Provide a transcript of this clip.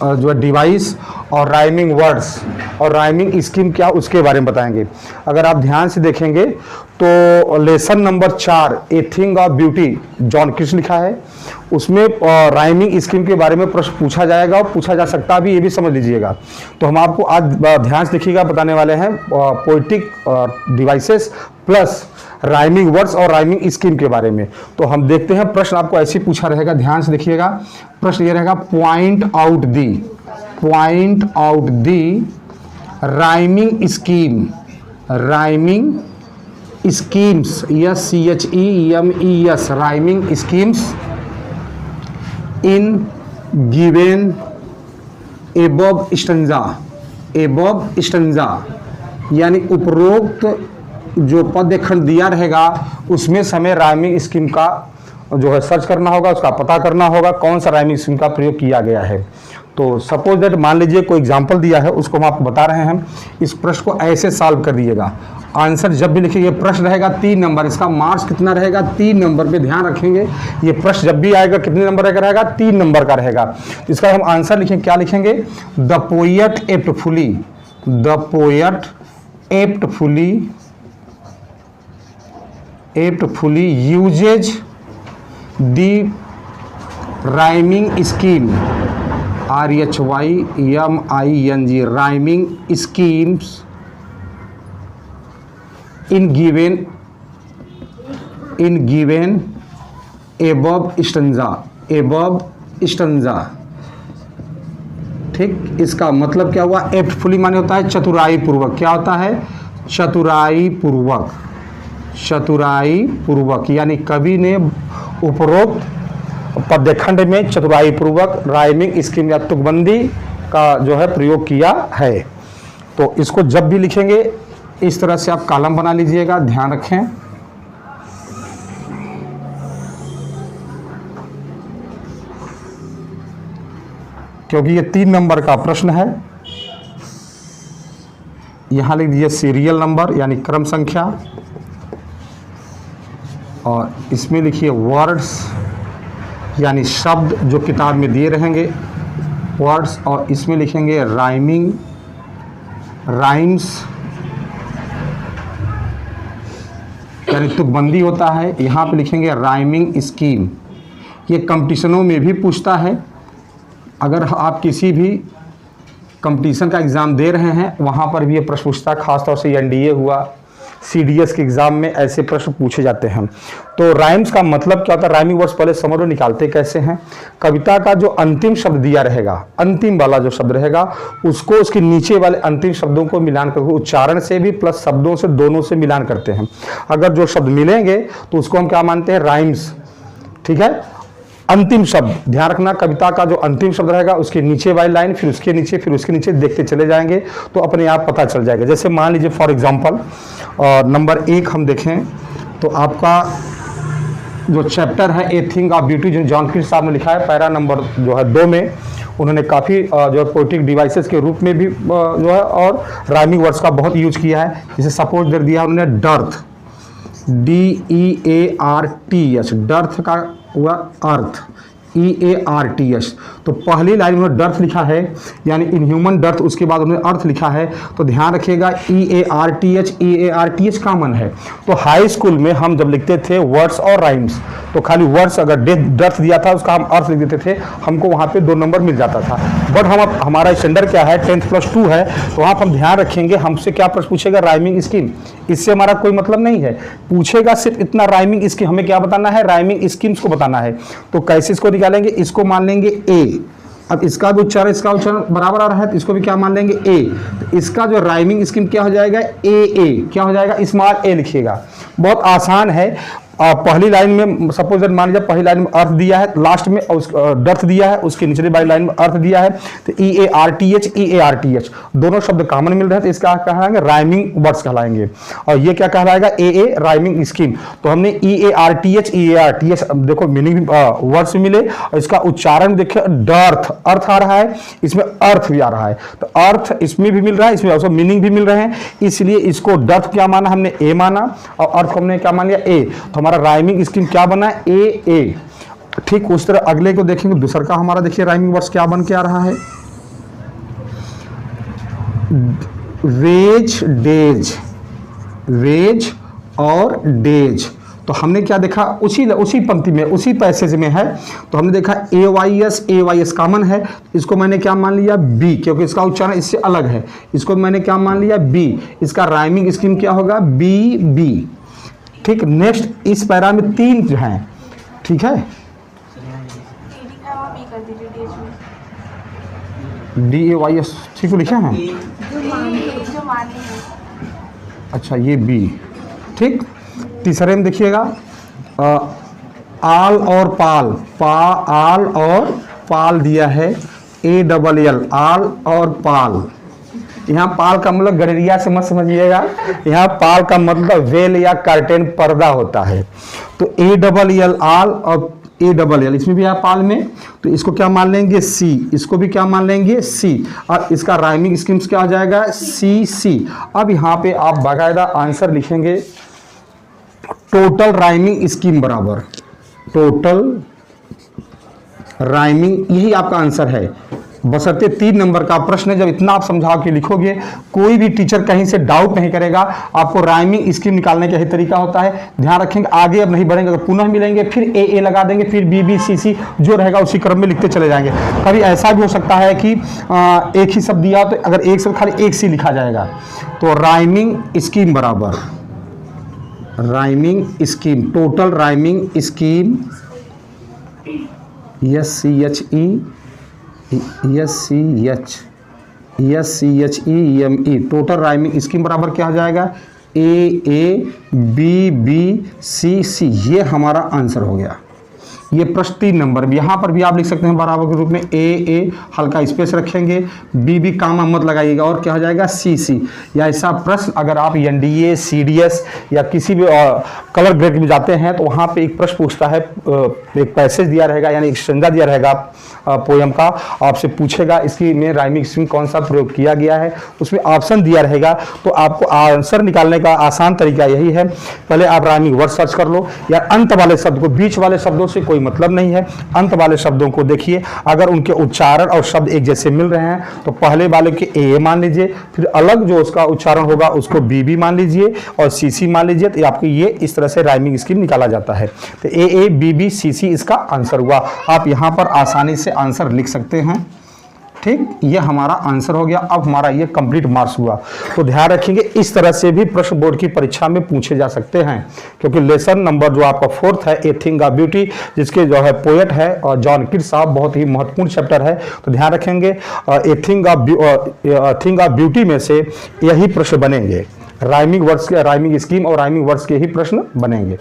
जो है डिवाइस और राइमिंग वर्ड्स और राइमिंग स्कीम क्या उसके बारे में बताएंगे। अगर आप ध्यान से देखेंगे तो lesson number 4 a thing of beauty John Keats लिखा है, उसमें राइमिंग स्कीम के बारे में प्रश्न पूछा जाएगा और पूछा जा सकता भी, ये भी समझ लीजिएगा। तो हम आपको आज ध्यान से देखिएगा बताने वाले हैं poetic devices plus rhyming words और राइमिंग स्कीम के बारे में। तो हम देखते हैं, प्रश्न आपको ऐसे ही पूछा रहेगा, ध्यान से देखिएगा। प्रश्न ये रहेगा point out the rhyming scheme, rhyming schemes, SCHEMES, rhyming schemes in given above stanza, यानी उपरोक्त जो पद्य खंड दिया रहेगा उसमें समय राइमिंग स्कीम का जो है सर्च करना होगा, उसका पता करना होगा कौन सा राइमिंग स्कीम का प्रयोग किया गया है। तो सपोज दैट मान लीजिए कोई एग्जांपल दिया है, उसको हम आपको बता रहे हैं, इस प्रश्न को ऐसे सॉल्व कर दिएगा। आंसर जब भी लिखिए, प्रश्न रहेगा 3 नंबर, इसका मार्क्स कितना रहेगा 3 नंबर पे ध्यान रखेंगे। ये प्रश्न जब भी आएगा कितने नंबर का रहेगा 3 नंबर का रहेगा। तो इसका हम आंसर लिखेंगे, क्या लिखेंगे, the poet aptfully uses the rhyming scheme, RHYMING, rhyming schemes in given above stanza। ठीक, इसका मतलब क्या हुआ, एप्टफुली माने होता है चतुराई पूर्वक। क्या होता है, चतुराई पूर्वक, यानी कवि ने उपरोक्त पद्यखंड में चतुराई पूर्वक राइमिंग स्कीम या तुकबंदी का जो है प्रयोग किया है। तो इसको जब भी लिखेंगे इस तरह से आप कॉलम बना लीजिएगा, ध्यान रखें। क्योंकि ये 3 नंबर का प्रश्न है। यहां लिख दीजिए सीरियल नंबर यानी क्रम संख्या, और इसमें लिखिए वर्ड्स यानी शब्द जो किताब में दिए रहेंगे वर्ड्स, और इसमें लिखेंगे राइम्स यानी तुकबंदी होता है। यहाँ पे लिखेंगे राइमिंग स्कीम। ये कंपटीशनों में भी पूछता है, अगर आप किसी भी कंपटीशन का एग्ज़ाम दे रहे हैं वहाँ पर भी ये प्रश्न पूछता है, खासतौर से NDA हुआ, CDS के एग्जाम में ऐसे प्रश्न पूछे जाते हैं। तो राइम्स का मतलब क्या होता है, राइमिंग वर्ड्स पहले समझ लो निकालते कैसे हैं। कविता का जो अंतिम शब्द दिया रहेगा, अंतिम वाला जो शब्द रहेगा उसको उसके नीचे वाले अंतिम शब्दों को मिलान करके उच्चारण से भी प्लस शब्दों से दोनों से मिलान करते हैं। अगर जो शब्द मिलेंगे तो उसको हम क्या मानते हैं, राइम्स। ठीक है, अंतिम शब्द ध्यान रखना, कविता का जो अंतिम शब्द रहेगा उसके नीचे वाली लाइन, फिर उसके नीचे, फिर उसके नीचे, देखते चले जाएंगे तो अपने आप पता चल जाएगा। जैसे मान लीजिए फॉर एग्जांपल नंबर 1 हम देखें तो आपका जो चैप्टर है ए थिंग ऑफ ब्यूटी जो जॉन किट्स साहब ने लिखा है, पैरा नंबर जो है 2 में उन्होंने काफ़ी जो है पोएटिक डिवाइसेस के रूप में भी जो है और राइमिंग वर्ड्स का बहुत यूज किया है। जैसे सपोज दे दिया उन्होंने डर्थ, DEARTH, डर्थ का हुआ अर्थ, EARTH। तो पहली लाइन में डर्थ लिखा है यानी इनह्यूमन डर्थ, उसके बाद उन्होंने अर्थ लिखा है। तो ध्यान रखिएगा EARTH कॉमन है। तो हाई स्कूल में हम जब लिखते थे वर्ड्स और राइम्स तो खाली वर्ड्स, अगर डर्थ दिया था उसका हम अर्थ लिख देते थे, हमको वहाँ पे 2 नंबर मिल जाता था। बट हमारा स्टैंडर्ड क्या है 10+2 है, तो वहाँ पर हम ध्यान रखेंगे हमसे क्या प्रश्न पूछेगा, राइमिंग स्कीम। इससे हमारा कोई मतलब नहीं है, पूछेगा सिर्फ इतना राइमिंग स्कीम, हमें क्या बताना है, राइमिंग स्कीम्स को बताना है। तो कैसे इसको निकालेंगे, इसको मान लेंगे ए। अब इसका भी उच्चारण इसका उच्चारण बराबर आ रहा है तो इसको भी क्या मान लेंगे ए। तो इसका जो राइमिंग स्कीम क्या हो जाएगा, ए क्या हो जाएगा, स्मॉल ए लिखिएगा। बहुत आसान है। पहली लाइन में सपोज मान लीजिए पहली लाइन में अर्थ दिया है, लास्ट में डर्थ दिया है, उसके निचले वाली लाइन में अर्थ दिया है, तो EARTH दोनों शब्द कॉमन मिल रहे हैं, तो इसका कहलाएंगे राइमिंग वर्ड्स कहलाएंगे। और ये क्या कहलाएगा, ए राइमिंग स्कीम। तो हमने EARTH देखो मीनिंग वर्ड्स मिले और इसका उच्चारण देखिए, डर्थ अर्थ आ रहा है, इसमें अर्थ भी आ रहा है, तो अर्थ इसमें भी मिल रहा है, इसमें मीनिंग भी मिल रहे हैं, इसलिए इसको डर्थ क्या माना हमने, ए माना, और अर्थ हमने क्या मान लिया, ए। तो हमारा राइमिंग स्कीम क्या बना, ए। ठीक उस तरह अगले को देखेंगे, दूसरा का हमारा देखिए राइमिंग वर्ड्स क्या बन के आ रहा है। वेज डेज, वेज और डेज। तो हमने क्या देखा, उसी पंक्ति में, उसी पैसेज में है। तो हमने देखा AYS कॉमन है, इसको मैंने क्या मान लिया B, क्योंकि इसका उच्चारण इससे अलग है। इसको मैंने क्या मान लिया B। इसका राइमिंग स्कीम क्या होगा, BB। ठीक, नेक्स्ट इस पैरा में 3 हैं, ठीक है। DAYS ठीक है, लिखे हैं। अच्छा, ये B, ठीक। तीसरे में देखिएगा आल और पाल, आल और पाल दिया है, ALL, आल और पाल। यहाँ पाल का मतलब गडरिया से मत समझिएगा, यहाँ पाल का मतलब वेल या कर्टेन, पर्दा होता है। तो ALL आल और ALL, इसमें भी है पाल में, तो इसको क्या मान लेंगे C, इसको भी क्या मान लेंगे C, और इसका राइमिंग स्कीम्स क्या हो जाएगा, CC। अब यहाँ पे आप बाकायदा आंसर लिखेंगे, टोटल राइमिंग स्कीम बराबर टोटल राइमिंग, यही आपका आंसर है। बशर्ते 3 नंबर का प्रश्न है। जब इतना आप समझा के लिखोगे, कोई भी टीचर कहीं से डाउट नहीं करेगा। आपको राइमिंग स्कीम निकालने का ही तरीका होता है। ध्यान रखेंगे, आगे अब नहीं बढ़ेंगे, अगर पुनः मिलेंगे फिर AA लगा देंगे, फिर BB CC जो रहेगा उसी क्रम में लिखते चले जाएंगे। कभी ऐसा भी हो सकता है कि एक ही शब्द दिया, तो अगर एक शब्द खाली एक सी लिखा जाएगा। तो राइमिंग स्कीम बराबर rhyming scheme, total rhyming scheme, SCHEME, total rhyming scheme बराबर क्या हो जाएगा, AABBCC। ये हमारा आंसर हो गया। ये प्रश्न 3 नंबर में, यहाँ पर भी आप लिख सकते हैं बराबर के रूप में, AA हल्का स्पेस रखेंगे, BB कामा मत लगाइएगा, और क्या हो जाएगा, CC। या ऐसा प्रश्न अगर आप NDA CDS या किसी भी कलर ग्रेड में जाते हैं, तो वहाँ पे एक प्रश्न पूछता है, एक पैसेज दिया रहेगा, यानी एक संज्ञा दिया रहेगा पोयम का, आपसे पूछेगा इसकी में राइमिंग स्कीम कौन सा प्रयोग किया गया है, उसमें ऑप्शन दिया रहेगा। तो आपको आंसर निकालने का आसान तरीका यही है, पहले आप राइमिंग वर्ड सर्च कर लो, या अंत वाले शब्द को, बीच वाले शब्दों से कोई मतलब नहीं है, अंत वाले शब्दों को देखिए, अगर उनके उच्चारण और शब्द एक जैसे मिल रहे हैं तो पहले वाले के AA मान लीजिए, फिर अलग जो उसका उच्चारण होगा उसको BB मान लीजिए और CC मान लीजिए। तो आपको ये इस तरह से राइमिंग स्कीम निकाला जाता है। तो AABBCC इसका आंसर हुआ। आप यहाँ पर आसानी से आंसर लिख सकते हैं। ठीक, ये हमारा आंसर हो गया। अब हमारा ये कंप्लीट मार्क्स हुआ। तो ध्यान रखेंगे, इस तरह से भी प्रश्न बोर्ड की परीक्षा में पूछे जा सकते हैं, क्योंकि लेसन नंबर जो आपका 4th है, ए थिंग ऑफ ब्यूटी, जिसके जो है पोएट है और जॉन किट्स साहब, बहुत ही महत्वपूर्ण चैप्टर है। तो ध्यान रखेंगे, ए थिंग ऑफ ब्यूटी में से यही प्रश्न बनेंगे, राइमिंग वर्ड्स के, राइमिंग स्कीम और राइमिंग वर्ड्स के ही प्रश्न बनेंगे।